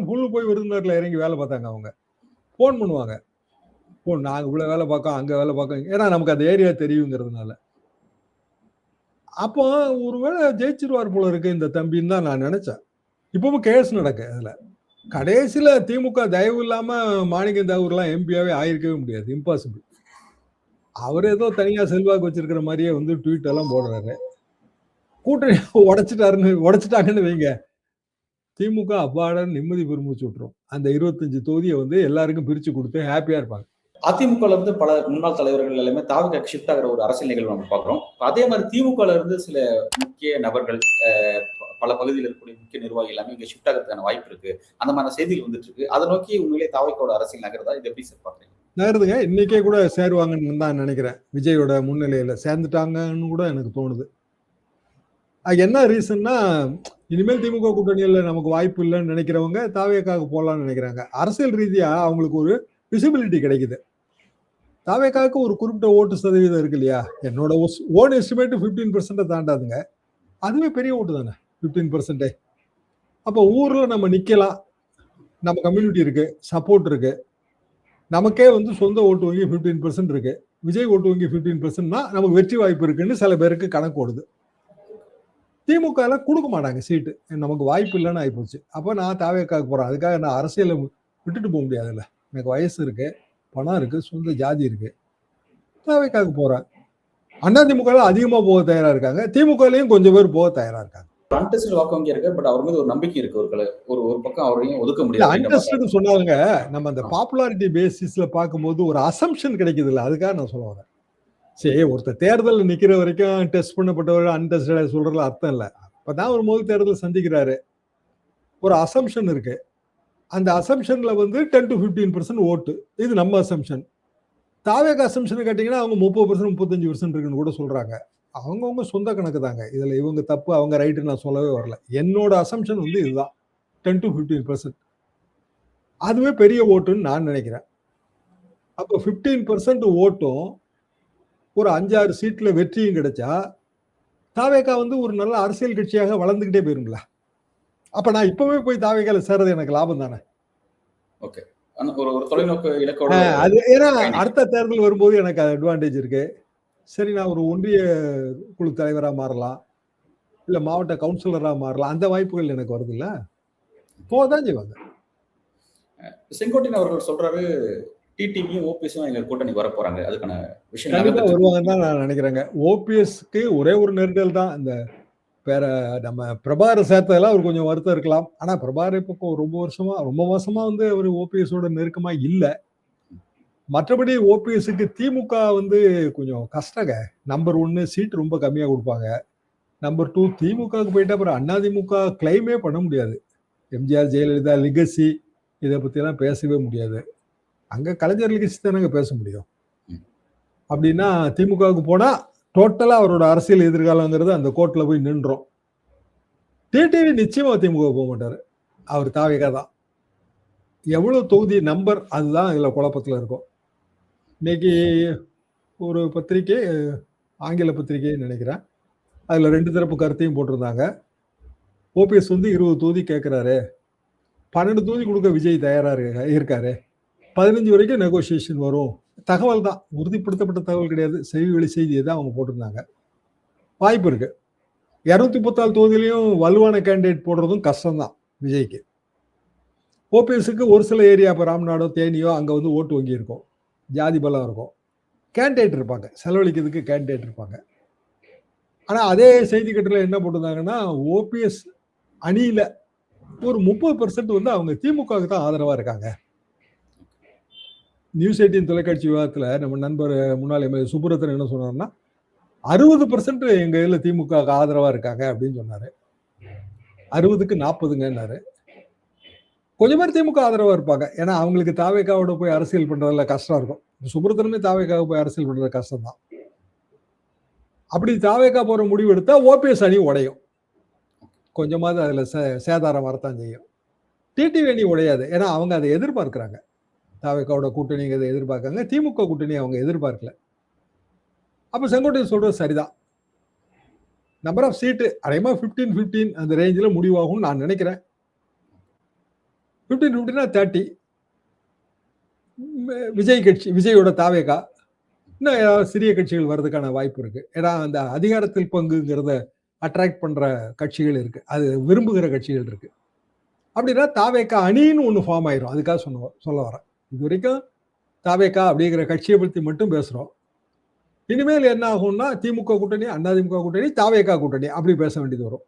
புல்லு போய் விருதுநகர்ல இறங்கி வேலை பார்த்தாங்க. அவங்க போன் பண்ணுவாங்க, நாங்க இவ்வளவு வேலை பார்க்கோம், அங்க வேலை பார்க்கோம். ஏன்னா நமக்கு அந்த ஏரியா தெரியுங்கிறதுனால. அப்போ ஒருவேளை ஜெயிச்சிருவார் போல இருக்கு இந்த தம்பின்னு தான் நான் நினைச்சேன். இப்பவும் கேஸ் நடக்கு அதுல. கடைசியில திமுக தயவு இல்லாம மாணிக்கம் தாகூர்லாம் எம்பியாவே ஆயிருக்கவே முடியாது. இம்பாசிபிள். அவர் ஏதோ தனியா செல்வாக்கு வச்சிருக்கிற மாதிரியே வந்து ட்வீட் எல்லாம் போடுறாரு. கூட்டணி உடைச்சிட்டாங்கன்னு வைங்க. திமுக அப்பாடன்னு நிம்மதி பெருமூச்சு விட்டுரும். அந்த 25 தொகுதியை வந்து எல்லாருக்கும் பிரிச்சு கொடுத்து ஹாப்பியா இருப்பாங்க. அதிமுகல இருந்து பல முன்னாள் தலைவர்கள் எல்லாமே தாவக ஷிஃப்ட் ஆகிற ஒரு அரசியல் நிகழ்வு நம்ம பார்க்கிறோம். அதே மாதிரி திமுகல இருந்து சில முக்கிய நபர்கள் பல பகுதியில் இருக்கக்கூடிய முக்கிய நிர்வாகி எல்லாமே இங்க ஷிஃப்ட் ஆகிறதுக்கான வாய்ப்பு இருக்கு. அந்த மாதிரி செய்திகள் வந்துட்டு இருக்கு. அதை நோக்கி உண்மையிலே தாவகோட அரசியல் நகர்தா இது எப்படி சார் பாக்குறீங்க? நகருதுங்க. இன்னைக்கே கூட சேருவாங்கன்னு தான் நினைக்கிறேன். விஜயோட முன்னிலையில சேர்ந்துட்டாங்கன்னு கூட எனக்கு தோணுது. அது என்ன ரீசன்னா, இனிமேல் திமுக கூட்டணியில நமக்கு வாய்ப்பு இல்லைன்னு நினைக்கிறவங்க தாவேக்காக போகலாம்னு நினைக்கிறாங்க. அரசியல் ரீதியா அவங்களுக்கு ஒரு விசிபிலிட்டி கிடைக்குது. தாவேக்காவுக்கு ஒரு குறிப்பிட்ட ஓட்டு சதவீதம் இருக்கு இல்லையா? என்னோட ஓன் எஸ்டிமேட் 15% தாண்டாதுங்க. அதுவே பெரிய ஓட்டு தானே 15%. அப்போ ஊர்ல நம்ம நிக்கலாம். நம்ம கம்யூனிட்டி இருக்கு, சப்போர்ட் இருக்கு. நமக்கே வந்து சொந்த ஓட்டு வங்கி 15% இருக்கு. விஜய் ஓட்டு வங்கி 15%னா நமக்கு வெற்றி வாய்ப்பு இருக்குன்னு சில பேருக்கு கணக்கு ஓடுது. திமுக எல்லாம் கொடுக்க மாட்டாங்க சீட்டு. நமக்கு வாய்ப்பு இல்லைன்னு ஆயிப்போச்சு. அப்போ நான் தாவேக்காவுக்கு போறேன். அதுக்காக நான் அரசியலை விட்டுட்டு போக முடியாதுல்ல. எனக்கு வயசு இருக்கு, பணம் இருக்கு, சொந்த ஜாதி இருக்கு. தாவேக்காவுக்கு போறேன். அதிமுக அதிகமா போக தயாரா இருக்காங்க. திமுகலையும் கொஞ்சம் பேர் போக தயாரா இருக்காங்க. அன்டெஸ்டட் வாக்கு வங்கி இருக்கு. பட் அவர் மீது ஒரு நம்பிக்கை இருக்கு. ஒரு பக்கம் அவரையும் ஒதுக்க முடியாது. அன்டெஸ்டட் சொன்னாங்க. நம்ம அந்த பாப்புலாரிட்டி பேசிஸ்ல பார்க்கும்போது ஒரு அசம்ஷன் கிடைக்குது இல்ல. அதுக்காக நான் சொல்ல வரேன். சரி, ஒருத்தர் தேர்தல் நிக்கிற வரைக்கும் டெஸ்ட் பண்ணப்பட்டவர் அன்டெஸ்டட் சொல்றதுல அர்த்தம் இல்லை. அப்பதான் ஒரு முதல் தேர்தல் சந்திக்கிறாரு. ஒரு அசம்ஷன் இருக்கு. அந்த அசம்ஷன்ல வந்து 10 to 15% ஓட்டு. இது நம்ம அசம்ஷன். தாவேக அசம்ஷன் கேட்டீங்கன்னா அவங்க 30% 35% இருக்குன்னு கூட சொல்றாங்க. அவங்கவுங்க சொந்த கணக்கு தாங்க. இதுல இவங்க தப்பு அவங்க ரைட்டு நான் சொல்லவே வரல. என்னோட அசம்ஷன் வந்து இதுதான் 10 to 15%. அதுவே பெரிய ஓட்டுன்னு நான் நினைக்கிறேன். அப்போ 15% ஓட்டும் ஒரு 5-6 சீட்ல வெற்றியும் கிடைச்சா தாவேகா வந்து ஒரு நல்ல அரசியல் கட்சியாக வளர்ந்துகிட்டே போயிருங்களா? அப்ப நான் இப்பவே போய் தாவேகால சேர்றது எனக்கு லாபம் தானே. ஓகே. ஒரு தொலைநோக்கு இலக்கோட அது ஏன்னா அடுத்த தேர்தல் வரும்போது எனக்கு அட்வான்டேஜ் இருக்கு. சரி, நான் ஒரு ஒன்றிய குழு தலைவரா மாறலாம், இல்ல மாவட்ட கவுன்சிலரா மாறலாம். அந்த வாய்ப்புகள் எனக்கு வருது இல்ல. போதான் செய்வாங்க. செங்கோட்டையன் அவர்கள் சொல்றாரு, டிடிவியும் ஓபிஎஸும் எங்க கூட்டணி வர போறாங்க. அதுக்கான விஷயம் கண்டிப்பா வருவாங்கன்னு தான் நான் நினைக்கிறேங்க. ஓபிஎஸ்க்கு ஒரே ஒரு நெருடல் தான். இந்த வேற நம்ம பிரபாகரை சேர்த்ததெல்லாம் அவர் கொஞ்சம் வருத்தம் இருக்கலாம். ஆனா பிரபாகர் இப்போ ரொம்ப வருஷமா வந்து அவர் ஓபிஎஸோட நெருக்கமா இல்ல. மற்றபடி ஓபிஎஸ்க்கு திமுக வந்து கொஞ்சம் கஷ்டங்க. நம்பர் 1 சீட் ரொம்ப கம்மியா கொடுப்பாங்க. நம்பர் 2 திமுகவுக்கு போயிட்டா அப்புறம் அதிமுக கிளைமே பண்ண முடியாது. எம்ஜிஆர் ஜெயலலிதா லிகசி இதை பத்தி எல்லாம் பேசவே முடியாது. அங்க கலைஞர் லிகசி தானங்க பேச முடியும். அப்படின்னா திமுகவுக்கு போனா டோட்டலா அவரோட அரசியல் எதிர்காலங்கிறது அந்த கோர்ட்ல போய் நின்றோம். டிடிவி நிச்சயமா திமுக போக மாட்டாரு. அவர் தாவேகா தான். எவ்வளவு தொகுதி நம்பர் அதுதான் இதுல குழப்பத்துல இருக்கும். இன்னைக்கு ஒரு பத்திரிகை, ஆங்கில பத்திரிகை நினைக்கிறேன், அதுல 2 தரப்பு கருத்தையும் போட்டிருந்தாங்க. ஓபிஎஸ் வந்து 20 தொகுதி கேட்கிறாரு, 12 தொகுதி கொடுக்க விஜய் தயாரா இருக்காரு, 15 வரைக்கும் நெகோசியேஷன் வரும். தகவல் தான், உறுதிப்படுத்தப்பட்ட தகவல் கிடையாது. செய்தி செய்தியை தான் அவங்க போட்டிருந்தாங்க. வாய்ப்பு இருக்கு. 234 தொகுதியிலையும் வலுவான கேண்டிடேட் போடுறதும் கஷ்டம்தான் விஜய்க்கு. ஓபிஎஸ்க்கு ஒரு சில ஏரியா, இப்போ ராம்நாடோ தேனியோ அங்கே வந்து ஓட்டு வங்கி இருக்கும், ஜாதி பலம் இருக்கும், கேண்டிடேட் இருப்பாங்க, செலவழிக்கிறதுக்கு கேண்டிடேட் இருப்பாங்க. ஆனால் அதே செய்தி கட்டில் என்ன போட்டிருந்தாங்கன்னா, ஓபிஎஸ் அணியில் ஒரு 30% வந்து அவங்க திமுகவுக்கு தான் ஆதரவாக இருக்காங்க. நியூஸ் 18 தொலைக்காட்சி விவாதத்தில் நம்ம நண்பர் முன்னாள் எம்எல்ஏ சுப்புரத்தன் என்ன சொன்னார்னா, 60% எங்க இதில் திமுக ஆதரவா இருக்காங்க அப்படின்னு சொன்னாரு. 60க்கு 40ங்கன்னாரு. கொஞ்சம் பேர் திமுக ஆதரவா இருப்பாங்க. ஏன்னா அவங்களுக்கு தாவேகாவோட போய் அரசியல் பண்றதுல கஷ்டம் இருக்கும். சுப்ரத்தனுமே தாவேகாவை போய் அரசியல் பண்றது கஷ்டம் தான். அப்படி தாவேகா போற முடிவு எடுத்தா ஓபிஎஸ் அணி உடையும். கொஞ்சமாவது அதுல சேதாரம் வரத்தான் செய்யும். டிடிவி அணி உடையாது. ஏன்னா அவங்க அதை எதிர்பார்க்கிறாங்க. தாவேகாவோட கூட்டணிங்கிறத எதிர்பார்க்காங்க. திமுக கூட்டணி அவங்க எதிர்பார்க்கல. அப்ப செங்கோட்டையன் சொல்றது சரிதான். நம்பர் ஆஃப் சீட்டு அரைமா 15-15 அந்த ரேஞ்சில் முடிவாகும் நான் நினைக்கிறேன். 15-15 30. விஜய் கட்சி, விஜயோட தாவேகா, இன்னும் ஏதாவது சிறிய கட்சிகள் வர்றதுக்கான வாய்ப்பு இருக்கு. ஏன்னா அந்த அதிகாரத்தில் பங்குங்கிறத அட்ராக்ட் பண்ற கட்சிகள் இருக்கு. அது விரும்புகிற கட்சிகள் இருக்கு. அப்படின்னா தாவேகா அணின்னு ஒண்ணு ஃபார்ம் ஆயிரும். அதுக்காக சொல்ல வரேன். இது வரைக்கும் தாவேகா அப்படிங்கிற கட்சியை பத்தி மட்டும் பேசுறோம். இனிமேல் என்ன ஆகும்னா திமுக கூட்டணி, அதிமுக கூட்டணி, தாவேகா கூட்டணி அப்படி பேச வேண்டியது வரும்.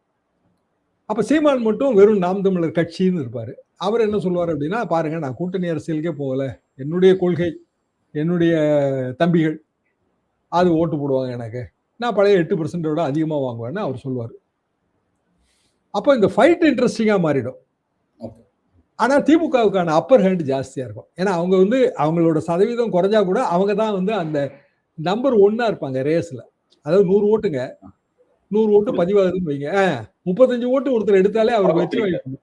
அப்ப சீமான் மட்டும் வெறும் நாம் தமிழர் கட்சின்னு இருப்பாரு. அவர் என்ன சொல்லுவார் அப்படின்னா, பாருங்க நான் கூட்டணி அரசியலுக்கே போகல. என்னுடைய கொள்கை, என்னுடைய தம்பிகள் அது ஓட்டு போடுவாங்க எனக்கு. நான் பழைய 8% விட அதிகமா வாங்குவேன்னு அவர் சொல்லுவார். அப்போ இந்த ஃபைட் இன்ட்ரெஸ்டிங்கா மாறிடும். ஓகே. ஆனா திமுகவுக்கான அப்பர் ஹேண்ட் ஜாஸ்தியா இருக்கும். ஏன்னா அவங்க வந்து அவங்களோட சதவீதம் குறைஞ்சா கூட அவங்க தான் வந்து அந்த நம்பர் 1 இருப்பாங்க ரேஸ்ல. அதாவது 100 ஓட்டுங்க. 100 ஓட்டு பதிவாகுதுன்னு வைங்க. 35 ஓட்டு ஒருத்தர் எடுத்தாலே அவருக்கு வெற்றி வாய்ப்பு.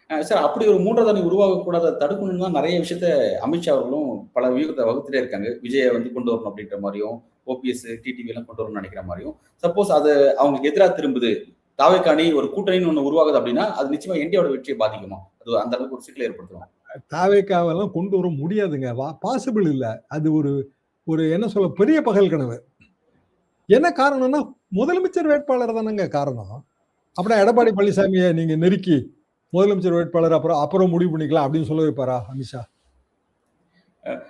சார், அப்படி ஒரு மூன்றாவது அணி உருவாகக்கூடாத தடுக்கணும்னு தான் நிறைய விஷயத்த அமித்ஷா அவர்களும் பல வியூகத்தை வகுத்துட்டே இருக்காங்க. விஜயை வந்து கொண்டு வரணும் அப்படின்ற மாதிரியும், ஓபிஎஸ், டிடிவி எல்லாம் கொண்டு வரணும்னு நினைக்கிற மாதிரியும். சப்போஸ் அது அவங்களுக்கு எதிராக திரும்புது, தாவேகா அணி ஒரு கூட்டணின்னு ஒண்ணு உருவாகுது அப்படின்னா, அது நிச்சயமா என்டிஏவோட வெற்றியை பாதிக்குமா? அது அந்த அளவுக்கு ஒரு சிக்கலை ஏற்படுத்தும். தாவேகாவெல்லாம் கொண்டு வர முடியாதுங்க. பாசிபிள் இல்ல. அது ஒரு ஒரு என்ன சொல்ல பெரிய பகல் கனவு. என்ன காரணம்னா முதலமைச்சர் வேட்பாளர் தானங்க காரணம். அப்படின்னா எடப்பாடி பழனிசாமியை நீங்க நெருக்கி முதலமைச்சர் வேட்பாளர் அப்புறம் முடிவு பண்ணிக்கலாம் அப்படின்னு சொல்ல வைப்பாரா அமித்ஷா?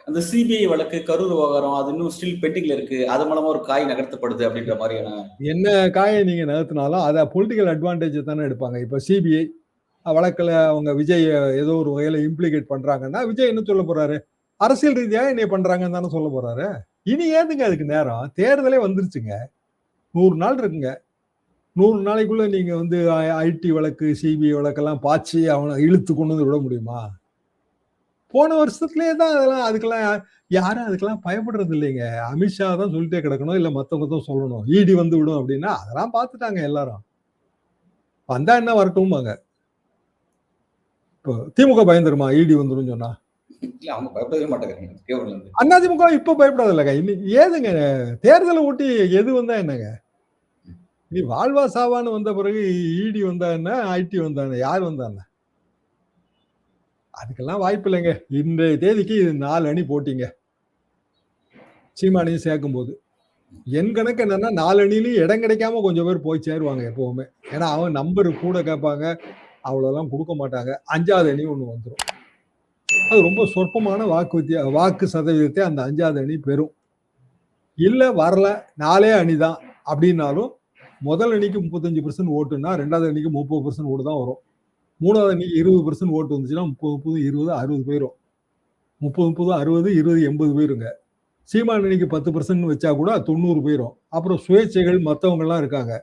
அந்த சிபிஐ வழக்கு, கரூர் விவகாரம் அது இன்னும் ஸ்டில் பெண்டிங்ல இருக்கு. அது மூலமா ஒரு காய் நகர்த்தப்படுது அப்படின்ற மாதிரியான என்ன காயை நீங்க நகர்த்தினாலும் அதை பொலிட்டிக்கல் அட்வான்டேஜ் தானே எடுப்பாங்க. இப்ப சிபிஐ வழக்குல அவங்க விஜய் ஏதோ ஒரு வகையில இம்ப்ளிகேட் பண்றாங்கன்னா விஜய் என்ன சொல்ல போறாரு? அரசியல் ரீதியா என்னைய பண்றாங்கன்னு தானே சொல்ல போறாரு. இனி ஏதுங்க அதுக்கு நேரம்? தேர்தலே வந்துருச்சுங்க. 100 நாள் இருக்குங்க. 100 நாளைக்குள்ள நீங்க வந்து ஐடி வழக்கு, சிபிஐ வழக்கெல்லாம் பாய்ச்சி அவனை இழுத்து கொண்டு வந்து விட முடியுமா? போன வருஷத்துலயே தான் அதுக்கெல்லாம் யாரும் அதுக்கெல்லாம் பயப்படுறது இல்லைங்க. அமித்ஷா தான் சொல்லிட்டே கிடக்கணும், இல்ல மத்தவங்க தான் சொல்லணும். இடி வந்து விடும் அப்படின்னா அதெல்லாம் பார்த்துட்டாங்க எல்லாரும். வந்தா என்ன வரட்டும்பாங்க. இப்போ திமுக பயந்துருமா இடி வந்துடும் சொன்னா? இல்ல, அவங்க பயப்படவே மாட்டேங்கிறாங்க. அதிமுக இப்ப பயப்படாது இல்லைங்க. இன்னைக்கு ஏதுங்க தேர்தலை ஒட்டி எது வந்தா என்னங்க? நீ வாழ்வா சாவான்னு வந்த பிறகு இடி வந்தா என்ன, ஐடி வந்தா என்ன, யார் வந்தா என்ன? அதுக்கெல்லாம் வாய்ப்பு இல்லைங்க. இன்றைய தேதிக்கு 4 அணி போட்டீங்க சீமானையும் சேர்க்கும் போது. என் கணக்கு என்னன்னா 4 அணிலையும் இடம் கிடைக்காம கொஞ்சம் பேர் போய் சேருவாங்க எப்பவுமே. ஏன்னா அவன் நம்பர் கூட கேட்பாங்க, அவ்வளோலாம் கொடுக்க மாட்டாங்க. 5வது அணி ஒண்ணு வந்துடும். அது ரொம்ப சொற்பமான வாக்கு சதவீதத்தை அந்த 5வது அணி பெறும். இல்ல வரல 4 அணி தான் அப்படின்னாலும் முதல் அணிக்கு 35% ஓட்டுன்னா 2வது அணிக்கு 30% ஓட்டு தான் வரும். 3வது அணிக்கு 20% ஓட்டு வந்துச்சுன்னா 30, 20, 60 போயிரும். 30, 60, 20, 80 போயிருங்க. சீமான் அணிக்கு 10% வச்சா கூட 90 போயிரும். அப்புறம் சுயேட்சைகள் மற்றவங்க எல்லாம் இருக்காங்க.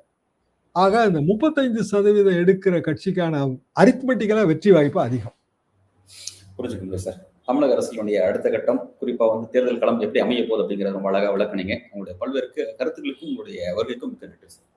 ஆக இந்த 35% எடுக்கிற கட்சிக்கான அரித்மெட்டிக்கலா வெற்றி வாய்ப்பு அதிகம். புரிஞ்சுக்கோங்க சார். தமிழக அரசியலுடைய அடுத்த கட்டம், குறிப்பா வந்து தேர்தல் களம் எப்படி அமைய போகுது அப்படிங்கிறத ரொம்ப அழகா விளக்குனீங்க. உங்களுடைய பல்வேறு கருத்துக்களுக்கும் உங்களுடைய வருகைக்கும் மிக்க நன்றி சார்.